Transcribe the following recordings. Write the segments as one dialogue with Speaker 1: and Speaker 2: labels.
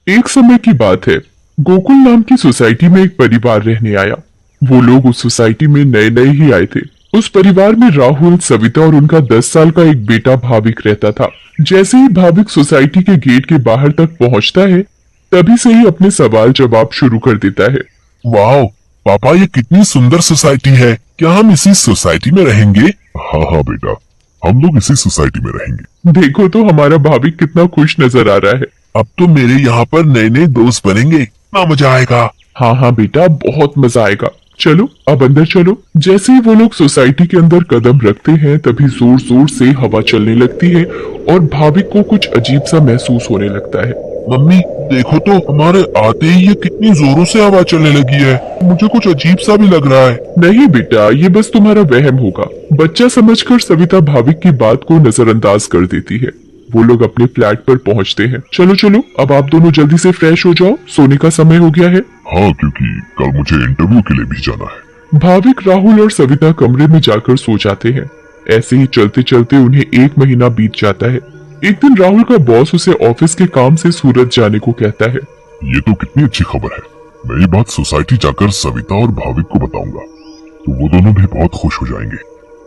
Speaker 1: एक समय की बात है। गोकुल नाम की सोसाइटी में एक परिवार रहने आया। वो लोग उस सोसाइटी में नए नए ही आए थे। उस परिवार में राहुल, सविता और उनका 10 साल का एक बेटा भाविक रहता था। जैसे ही भाविक सोसाइटी के गेट के बाहर तक पहुंचता है, तभी से ही अपने सवाल जवाब शुरू कर देता है।
Speaker 2: वाह पापा, ये कितनी सुंदर सोसाइटी है। क्या हम इसी सोसाइटी में रहेंगे? हाँ हाँ बेटा, हम लोग इसी सोसाइटी में रहेंगे।
Speaker 1: देखो तो हमारा भाविक कितना खुश नजर आ रहा है।
Speaker 2: अब तो मेरे यहाँ पर नए नए दोस्त बनेंगे, कितना मजा आएगा।
Speaker 1: हाँ हाँ बेटा, बहुत मजा आएगा। चलो अब अंदर चलो। जैसे ही वो लोग सोसाइटी के अंदर कदम रखते हैं, तभी जोर जोर से हवा चलने लगती है और भाविक को कुछ अजीब सा महसूस होने लगता है।
Speaker 2: मम्मी देखो तो, हमारे आते ही ये कितनी जोरों से हवा चलने लगी है। मुझे कुछ अजीब सा भी लग रहा है।
Speaker 1: नहीं बेटा, ये बस तुम्हारा वहम होगा। बच्चा समझकर सविता भाविक की बात को नजरअंदाज कर देती है। वो लोग अपने फ्लैट पर पहुंचते हैं। चलो चलो, अब आप दोनों जल्दी से फ्रेश हो जाओ, सोने का समय हो गया है।
Speaker 2: हाँ, क्योंकि कल मुझे इंटरव्यू के लिए भी जाना है।
Speaker 1: भाविक, राहुल और सविता कमरे में जाकर सो जाते हैं। ऐसे ही चलते चलते उन्हें 1 महीना बीत जाता है। एक दिन राहुल का बॉस उसे ऑफिस के काम से सूरत जाने को कहता है।
Speaker 2: ये तो कितनी अच्छी खबर है। मैं ये बात सोसाइटी जाकर सविता और भाविक को बताऊंगा, तो वो दोनों भी बहुत खुश हो जाएंगे।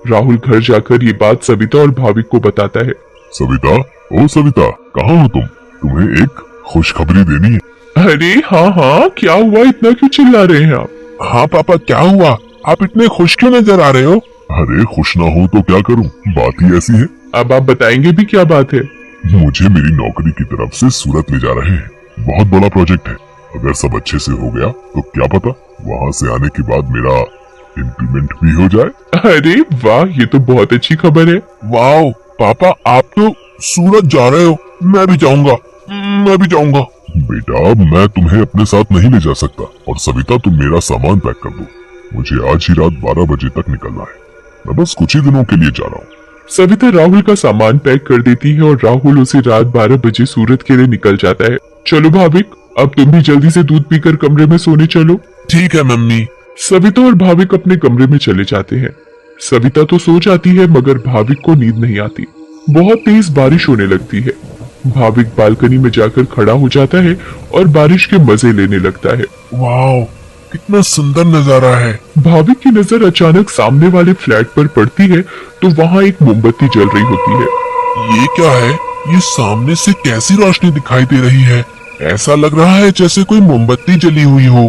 Speaker 1: राहुल घर जाकर ये बात सविता और भाविक को बताता है।
Speaker 2: सविता, ओ सविता, कहाँ हो तुम? तुम्हें एक खुशखबरी देनी है।
Speaker 1: अरे हाँ हाँ, क्या हुआ? इतना क्यों चिल्ला रहे हैं आप?
Speaker 2: हाँ पापा, क्या हुआ? आप इतने खुश क्यों नजर आ रहे हो? अरे खुश ना हो तो क्या करूं, बात ही ऐसी है।
Speaker 1: अब आप बताएंगे भी, क्या बात है?
Speaker 2: मुझे मेरी नौकरी की तरफ से सूरत ले जा रहे हैं। बहुत बड़ा प्रोजेक्ट है। अगर सब अच्छे से हो गया तो क्या पता वहाँ से आने के बाद मेरा इंक्रीमेंट भी हो जाए।
Speaker 1: अरे वाह, ये तो बहुत अच्छी खबर है।
Speaker 2: वाह पापा, आप तो सूरत जा रहे हो। मैं भी जाऊंगा, मैं भी जाऊंगा। बेटा, मैं तुम्हें अपने साथ नहीं ले जा सकता। और सविता, तुम मेरा सामान पैक कर दो। मुझे आज ही रात 12 बजे तक निकलना है। मैं बस कुछ ही दिनों के लिए जा रहा हूँ।
Speaker 1: सविता राहुल का सामान पैक कर देती है और राहुल उसे रात 12 बजे सूरत के लिए निकल जाता है। चलो भाविक, अब तुम भी जल्दी से दूध पीकर कमरे में सोने चलो।
Speaker 2: ठीक है मम्मी।
Speaker 1: सविता और भाविक अपने कमरे में चले जाते हैं। सविता तो सो जाती है, मगर भाविक को नींद नहीं आती। बहुत तेज बारिश होने लगती है। भाविक बालकनी में जाकर खड़ा हो जाता है और बारिश के मजे लेने लगता है।
Speaker 2: वाह, कितना सुंदर नजारा है।
Speaker 1: भाविक की नजर अचानक सामने वाले फ्लैट पर पड़ती है, तो वहाँ एक मोमबत्ती जल रही होती है।
Speaker 2: ये क्या है? ये सामने से कैसी रोशनी दिखाई दे रही है? ऐसा लग रहा है जैसे कोई मोमबत्ती जली हुई हो।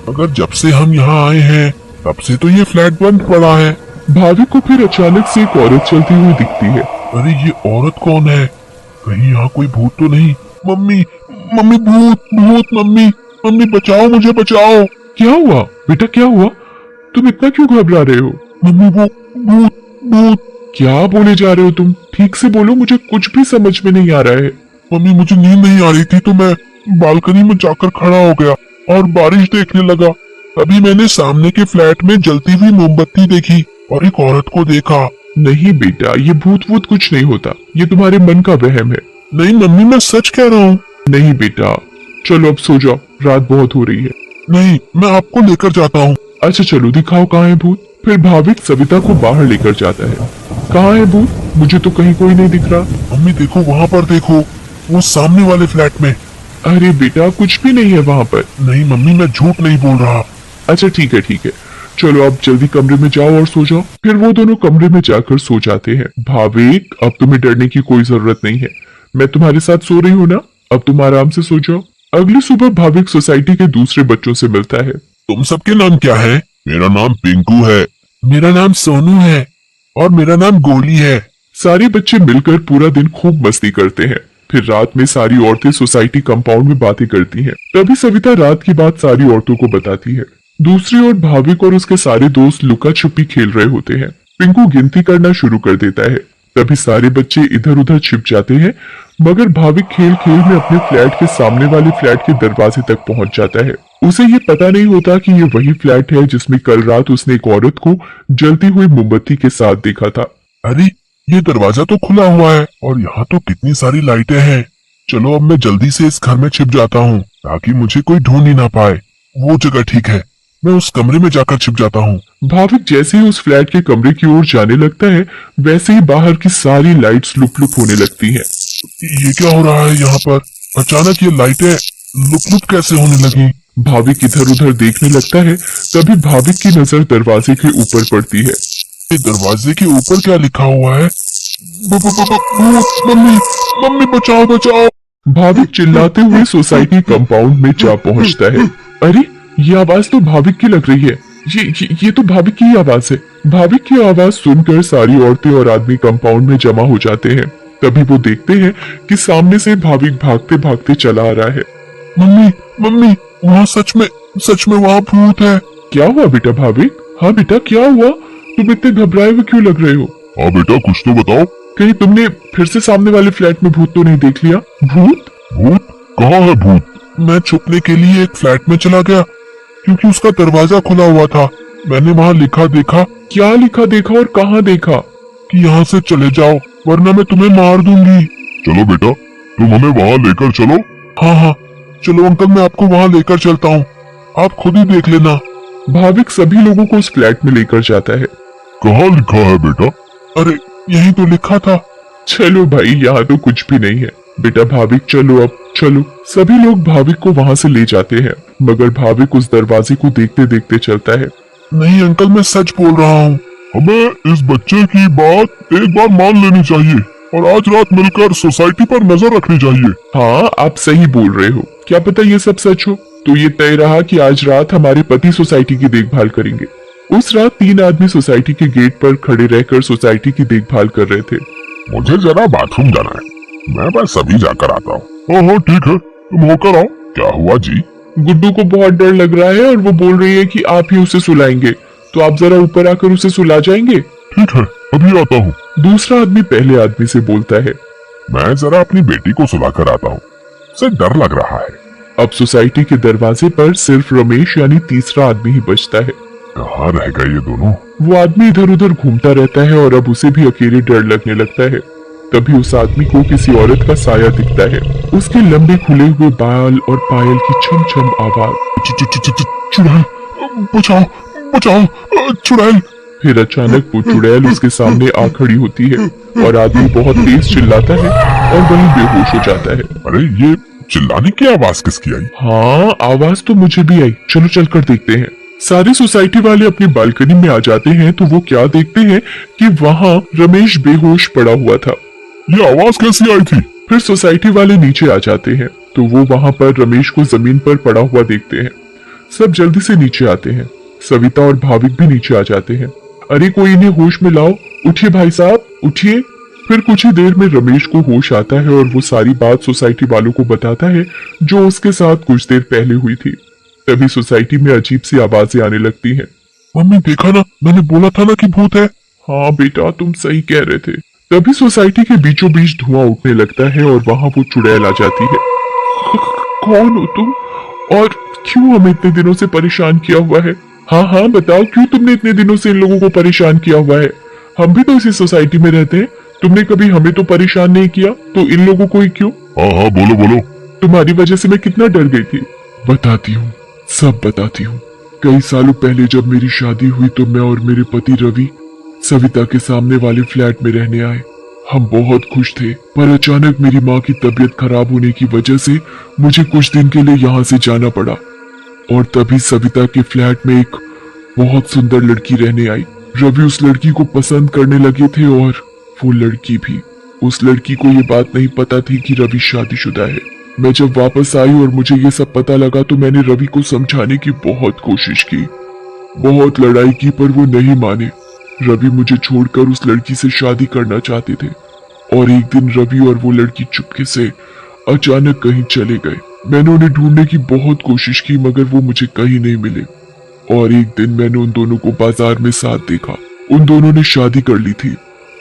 Speaker 2: मगर जब से हम यहाँ आए हैं, तब से तो ये फ्लैट बंद पड़ा है।
Speaker 1: भाविक को फिर अचानक से एक औरत चलती हुई दिखती है।
Speaker 2: अरे ये औरत कौन है? कहीं यहाँ कोई भूत तो नहीं? मम्मी, मम्मी, भूत, भूत, मम्मी, मम्मी बचाओ, मुझे बचाओ।
Speaker 1: क्या हुआ बेटा, क्या हुआ? तुम इतना क्यों घबरा रहे हो?
Speaker 2: मम्मी, वो भूत, भूत।
Speaker 1: क्या बोले जा रहे हो तुम? ठीक से बोलो, मुझे कुछ भी समझ में नहीं आ रहा है।
Speaker 2: मम्मी, मुझे नींद नहीं आ रही थी तो मैं बालकनी में जाकर खड़ा हो गया और बारिश देखने लगा। तभी मैंने सामने के फ्लैट में जलती हुई मोमबत्ती देखी और एक औरत को देखा।
Speaker 1: नहीं बेटा, ये भूत वूत कुछ नहीं होता। ये तुम्हारे मन का वहम है।
Speaker 2: नहीं मम्मी, मैं सच कह रहा हूँ।
Speaker 1: नहीं बेटा, चलो अब सो जाओ, रात बहुत हो रही है।
Speaker 2: नहीं, मैं आपको लेकर जाता हूँ।
Speaker 1: अच्छा चलो, दिखाओ कहाँ है भूत। फिर भाविक सविता को बाहर लेकर जाता है। कहाँ है भूत? मुझे तो कहीं कोई नहीं दिख रहा।
Speaker 2: मम्मी देखो, वहाँ पर देखो, वो सामने वाले फ्लैट में।
Speaker 1: अरे बेटा, कुछ भी नहीं है वहाँ पर।
Speaker 2: नहीं मम्मी, मैं झूठ नहीं बोल रहा।
Speaker 1: अच्छा ठीक है ठीक है, चलो अब जल्दी कमरे में जाओ और सो जाओ। फिर वो दोनों कमरे में जाकर सो जाते हैं। भाविक, अब तुम्हें डरने की कोई जरूरत नहीं है। मैं तुम्हारे साथ सो रही हूँ ना, अब तुम आराम से सो जाओ। अगली सुबह भाविक सोसाइटी के दूसरे बच्चों से मिलता है।
Speaker 2: तुम सबके नाम क्या है? मेरा नाम पिंकू है। मेरा नाम सोनू है। और मेरा नाम गोली है।
Speaker 1: सारे बच्चे मिलकर पूरा दिन खूब मस्ती करते हैं। फिर रात में सारी औरतें सोसाइटी कंपाउंड में बातें करती हैं। तभी सविता रात की बात सारी औरतों को बताती है। दूसरी ओर भाविक और उसके सारे दोस्त लुका छुपी खेल रहे होते हैं। पिंकू गिनती करना शुरू कर देता है। तभी सारे बच्चे इधर उधर छिप जाते हैं, मगर भाविक खेल खेल में अपने फ्लैट के सामने वाले फ्लैट के दरवाजे तक पहुंच जाता है। उसे ये पता नहीं होता कि ये वही फ्लैट है जिसमें कल रात उसने एक औरत को जलती हुई मोमबत्ती के साथ देखा था।
Speaker 2: अरे ये दरवाजा तो खुला हुआ है और यहाँ तो कितनी सारी लाइटें हैं। चलो अब मैं जल्दी से इस घर में छिप जाता हूँ ताकि मुझे कोई ढूंढ ही ना पाए। वो जगह ठीक है, मैं उस कमरे में जाकर छिप जाता हूँ।
Speaker 1: भाविक जैसे ही उस फ्लैट के कमरे की ओर जाने लगता है, वैसे ही बाहर की सारी लाइट्स लुप लुप होने लगती हैं।
Speaker 2: ये क्या हो रहा है यहाँ पर? अचानक ये लाइटें लुप लुप कैसे होने लगी?
Speaker 1: भाविक इधर उधर देखने लगता है। तभी भाविक की नजर दरवाजे के ऊपर पड़ती है।
Speaker 2: ये दरवाजे के ऊपर क्या लिखा हुआ है? भूत, मम्मी मम्मी बचाओ बचाओ।
Speaker 1: भाविक चिल्लाते हुए सोसाइटी कंपाउंड में जा पहुंचता है। अरे, ये आवाज तो भाविक की लग रही है। ये तो भाविक की आवाज है। भाविक की आवाज सुनकर सारी औरतें और आदमी कंपाउंड में जमा हो जाते हैं। तभी वो देखते हैं कि सामने से भाविक भागते भागते चला आ रहा है।
Speaker 2: मम्मी मम्मी, वहाँ सच में वहाँ भूत है।
Speaker 1: क्या हुआ बेटा भाविक? हाँ बेटा, क्या हुआ? तुम इतने घबराए हुए क्यों लग रहे हो?
Speaker 2: हाँ बेटा, कुछ तो बताओ।
Speaker 1: कहीं तुमने फिर से सामने वाले फ्लैट में भूत तो नहीं देख लिया? भूत?
Speaker 2: भूत? कहाँ है भूत? मैं छुपने के लिए एक फ्लैट में चला गया क्योंकि उसका दरवाजा खुला हुआ था। मैंने वहाँ लिखा देखा।
Speaker 1: क्या लिखा देखा और कहाँ देखा?
Speaker 2: कि यहाँ से चले जाओ वरना मैं तुम्हें मार दूंगी। चलो बेटा, तुम हमें वहाँ लेकर चलो। हाँ हाँ, चलो अंकल, मैं आपको वहाँ लेकर चलता हूँ, आप खुद ही देख लेना।
Speaker 1: भाविक सभी लोगों को उस फ्लैट में लेकर जाता है।
Speaker 2: कहाँ लिखा है बेटा? अरे यही तो लिखा था।
Speaker 1: चलो भाई, यहाँ तो कुछ भी नहीं है। बेटा भाविक, चलो अब चलो। सभी लोग भाविक को वहाँ से ले जाते हैं, मगर भाविक उस दरवाजे को देखते देखते चलता है।
Speaker 2: नहीं अंकल, मैं सच बोल रहा हूँ। हमें इस बच्चे की बात एक बार मान लेनी चाहिए और आज रात मिलकर सोसाइटी पर नजर रखनी चाहिए।
Speaker 1: हाँ, आप सही बोल रहे हो। क्या पता ये सब सच हो। तो ये तय रहा कि आज रात हमारे पति सोसाइटी की देखभाल करेंगे। उस रात 3 आदमी सोसाइटी के गेट पर खड़े रहकर सोसाइटी की देखभाल कर रहे थे।
Speaker 2: मुझे जरा बाथरूम जाना है, मैं बस अभी जाकर आता हूँ। हाँ ठीक है, तुम होकर आओ। क्या हुआ जी?
Speaker 1: गुड्डू को बहुत डर लग रहा है और वो बोल रही है कि आप ही उसे सुलाएंगे, तो आप जरा ऊपर आकर उसे सुला जाएंगे।
Speaker 2: ठीक है, अभी आता हूँ।
Speaker 1: दूसरा आदमी पहले आदमी से बोलता है,
Speaker 2: मैं जरा अपनी बेटी को सुलाकर आता हूँ, उसे डर लग रहा है।
Speaker 1: अब सोसाइटी के दरवाजे पर सिर्फ रमेश यानी तीसरा आदमी ही बचता है।
Speaker 2: कहाँ रह गए ये दोनों?
Speaker 1: वो आदमी इधर उधर घूमता रहता है और अब उसे भी अकेले डर लगने लगता है। तभी उस आदमी को किसी औरत का साया दिखता है। उसके लंबे खुले हुए बाल और पायल की छम छम आवाज।
Speaker 2: चुड़ैल, बचाओ बचाओ, चुड़ैल।
Speaker 1: फिर अचानक वो चुड़ैल उसके सामने आ खड़ी होती है और आदमी बहुत तेज चिल्लाता है और वहीं बेहोश हो जाता है।
Speaker 2: अरे ये चिल्लाने की आवाज किसकी आई?
Speaker 1: हाँ, आवाज तो मुझे भी आई। चलो चलकर देखते हैं। सारे सोसाइटी वाले अपनी बालकनी में आ जाते हैं तो वो क्या देखते हैं कि वहाँ रमेश बेहोश पड़ा हुआ था।
Speaker 2: ये आवाज कैसी आई थी?
Speaker 1: फिर सोसाइटी वाले नीचे आ जाते हैं तो वो वहाँ पर रमेश को जमीन पर पड़ा हुआ देखते हैं। सब जल्दी से नीचे आते हैं। सविता और भाविक भी नीचे आ जाते हैं। अरे कोई इन्हें होश में लाओ, उठिए भाई साहब, उठिए। फिर कुछ ही देर में रमेश को होश आता है और वो सारी बात सोसाइटी वालों को बताता है जो उसके साथ कुछ देर पहले हुई थी। तभी सोसाइटी में अजीब सी आवाजें आने लगती हैं।
Speaker 2: मम्मी देखा ना, मैंने बोला था ना कि भूत है।
Speaker 1: हाँ बेटा, तुम सही कह रहे थे। तभी सोसाइटी के बीचों बीच धुआं उठने लगता है और वहां वो चुड़ैल आ जाती है। कौन हो तुम और क्यों हमें इतने दिनों से परेशान किया हुआ है? हाँ हाँ बताओ, क्यों तुमने इतने दिनों से इन लोगों को परेशान किया हुआ है? हम भी तो इसी सोसाइटी में रहते हैं। तुमने कभी हमें तो परेशान नहीं किया, तो इन लोगों को ही क्यों?
Speaker 2: हाँ बोलो बोलो।
Speaker 1: तुम्हारी वजह से मैं कितना डर गई थी। बताती हूँ, सब बताती हूँ। कई सालों पहले जब मेरी शादी हुई तो मैं और मेरे पति रवि सविता के सामने वाले फ्लैट में रहने आए। हम बहुत खुश थे, पर अचानक मेरी माँ की तबीयत खराब होने की वजह से मुझे कुछ दिन के लिए यहाँ से जाना पड़ा। और तभी सविता के फ्लैट में एक बहुत सुंदर लड़की रहने आई। रवि उस लड़की को पसंद करने लगे थे और वो लड़की भी। उस लड़की को ये बात नहीं पता थी कि रवि शादीशुदा है। मैं जब वापस आई और मुझे ये सब पता लगा तो मैंने रवि को समझाने की बहुत कोशिश की, बहुत लड़ाई की, पर वो नहीं माने। रवि मुझे छोड़कर उस लड़की से शादी करना चाहते थे और एक दिन रवि और वो लड़की चुपके से अचानक कहीं चले गए। मैंने उन्हें ढूंढने की बहुत कोशिश की मगर वो मुझे कहीं नहीं मिले। और एक दिन मैंने उन दोनों को बाजार में साथ देखा। उन दोनों ने शादी कर ली थी।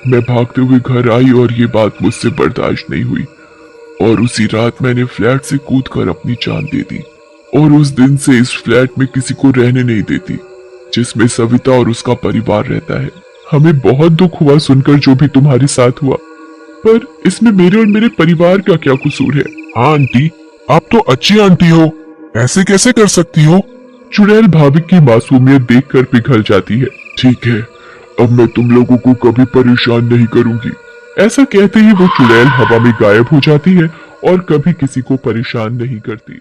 Speaker 1: मैं भागते हुए घर आई और ये बात मुझसे बर्दाश्त नहीं हुई और उसी रात मैंने फ्लैट से कूदकर अपनी जान दे दी। और उस दिन से इस फ्लैट में किसी को रहने नहीं देती जिसमें सविता और उसका परिवार रहता है। हमें बहुत दुख हुआ सुनकर जो भी तुम्हारे साथ हुआ, पर इसमें मेरे और मेरे परिवार का क्या कसूर है?
Speaker 2: हाँ आंटी, आप तो अच्छी आंटी हो, ऐसे कैसे कर सकती हो?
Speaker 1: चुड़ैल भाविक की मासूमियत देखकर पिघल जाती है। ठीक है, अब मैं तुम लोगों को कभी परेशान नहीं करूंगी। ऐसा कहते ही वो चुड़ैल हवा में गायब हो जाती है और कभी किसी को परेशान नहीं करती।